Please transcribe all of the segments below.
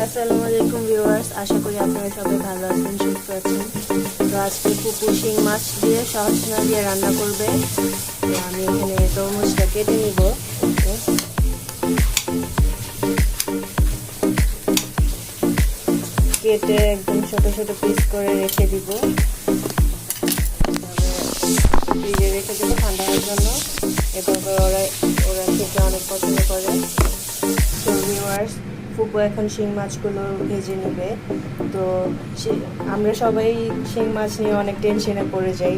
আসসালামু আলাইকুম ভিউয়ার্স, আশা করি আপনারা সবাই ভালো আছেন, সুস্থ আছেন। তো আজকে পুকুর শিং মাছ দিয়ে সহজনা দিয়ে রান্না করবে। তো আমি এখানে তরমুজটা কেটে নিব। কেটে একদম ছোট ছোট পিস করে রেখে দিব, ফ্রিজে রেখে দেবো ঠান্ডা হওয়ার জন্য। এভাবে ওরা খেতে অনেক পছন্দ করে। তো ভিউয়ার্স, ফুপু এখন শিং মাছগুলো ভেজে নেবে। তো আমরা সবাই শিং মাছ নিয়ে অনেক টেনশনে পড়ে যাই,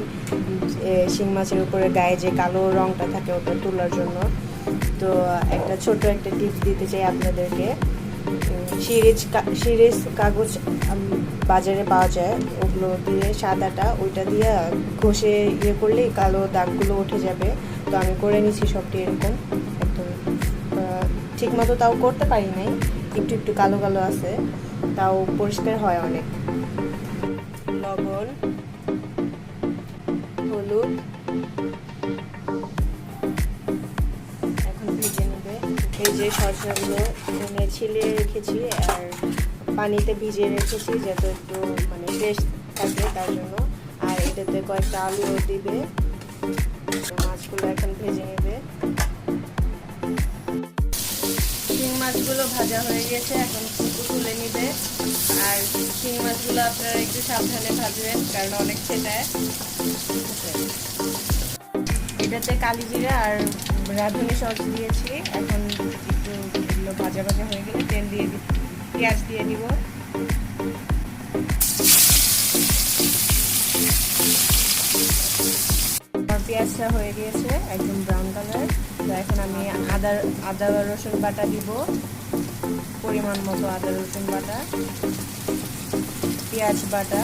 শিং মাছের উপরে গায়ে যে কালো রঙটা থাকে ওটা তোলার জন্য। তো একটা ছোট একটা টিপস দিতে চাই আপনাদেরকে। সিরিজ কাগজ বাজারে পাওয়া যায়, ওগুলো দিয়ে সাদাটা ওইটা দিয়ে ঘষে করলেই কালো দাগগুলো উঠে যাবে। তো আমি করে নিচ্ছি সবটি এরকম একদম ঠিক মতো, তাও করতে পারি নাই, একটু একটু কালো কালো আছে, তাও পরিষ্কার হয় অনেক। লবণ, হলুদ এখন ভেজে নেবে। এই যে সরষেগুলো এখানে ছিলে রেখেছি আর পানিতে ভিজিয়ে রেখেছি যাতে একটু মানে ফ্রেশ থাকে তার জন্য। আর এটাতে কয়েকটা আলুও দিবে। মাছগুলো এখন ভেজে নেবে। শিং মাছগুলো ভাজা হয়ে গেছে, এখন ফুপু তুলে নিবে। আর শিং মাছগুলো আপনারা একটু সাবধানে ভাজবেন, কারণ অনেক ছেটায়। এটাতে কালি জিরা আর রাঁধুনি সস দিয়েছি। এখন একটু এগুলো ভাজা ভাজা হয়ে গেলে তেল দিয়ে পেঁয়াজ দিয়ে দিব। পেঁয়াজটা হয়ে গিয়েছে একদম ব্রাউন কালার। তো এখন আমি আদা রসুন বাটা দিব, পরিমাণ মতো আদা রসুন বাটা, পেঁয়াজ বাটা,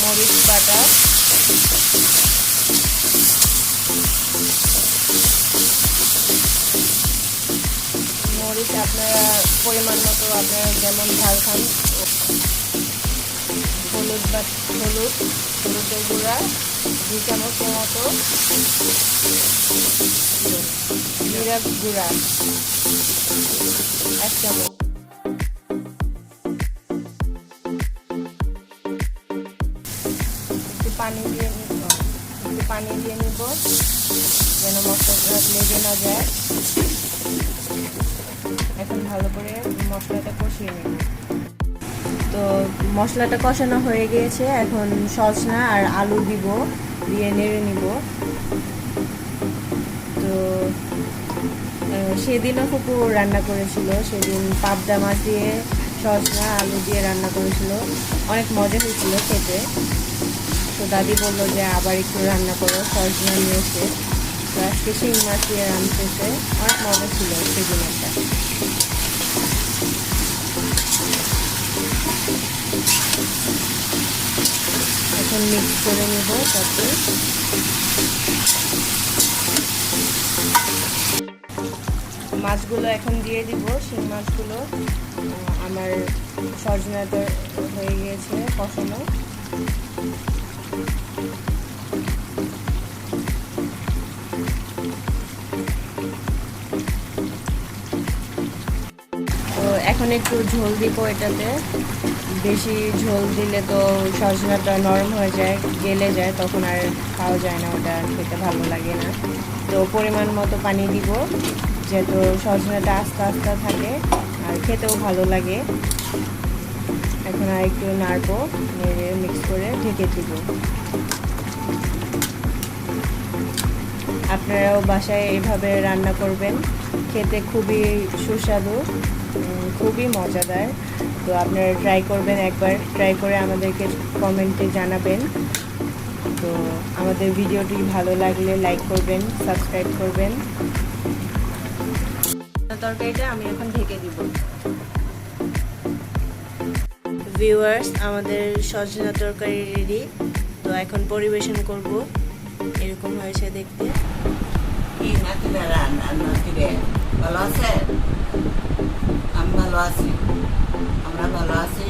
মরিচ বাটা, মরিচ আপনারা পরিমাণ মতো আপনারা যেমন ঝাল খান। হলুদের গুঁড়া 2 চামচের মতো, জিরা গুঁড়া 1 চামচ, একটু পানি দিয়ে নিব যেন মশলাটা লেগে না যায়। এখন ভালো করে মশলাটা কষিয়ে নেব। তো মশলাটা কষানো হয়ে গিয়েছে, এখন সজনা আর আলু দিয়ে নেড়ে নিব। তো সেদিনও ফুপু রান্না করেছিল, সেদিন পাবদা মাছ দিয়ে সজনা আলু দিয়ে রান্না করেছিল, অনেক মজা হয়েছিল খেতে। তো দাদি বললো যে আবার একটু রান্না করো, সজনা নিয়েছে। তো আজকে শিং মাছ দিয়ে রান্নাতে অনেক মজা ছিল সেদিন একটা। এখন মিক্স করে নেব। তারপর মাছগুলো এখন দিয়ে দিব, শিং মাছগুলো। আমার সজনাটা হয়ে গিয়েছে কষানো। তো এখন একটু ঝোল দিব এটাতে। বেশি ঝোল দিলে তো সজনাটা নরম হয়ে যায়, গেলে যায়, তখন আর খাওয়া যায় না, ওটা খেতে ভালো লাগে না। তো পরিমাণ মতো পানি দিব, যেহেতু সজনাটা আস্তে আস্তে থাকে আর খেতেও ভালো লাগে। এখন আর একটু নাড়বো, নেড়ে মিক্স করে ঢেকে দিব। আপনারাও বাসায় এভাবে রান্না করবেন, খেতে খুবই সুস্বাদু, খুবই মজাদার। তো আপনারা ট্রাই করবেন, একবার ট্রাই করে আমাদেরকে কমেন্টে জানাবেন। তো আমাদের ভিডিওটি ভালো লাগলে লাইক করবেন, সাবস্ক্রাইব করবেন। তরকারিটা আমি এখন ঢেকে দিব। ভিউয়ার্স, আমাদের সজনা তরকারি রেডি। তো এখন পরিবেশন করব। এরকম হয়েছে দেখতে। ভালো আছে? আমি ভালো আছি, আমরা ভালো আছি।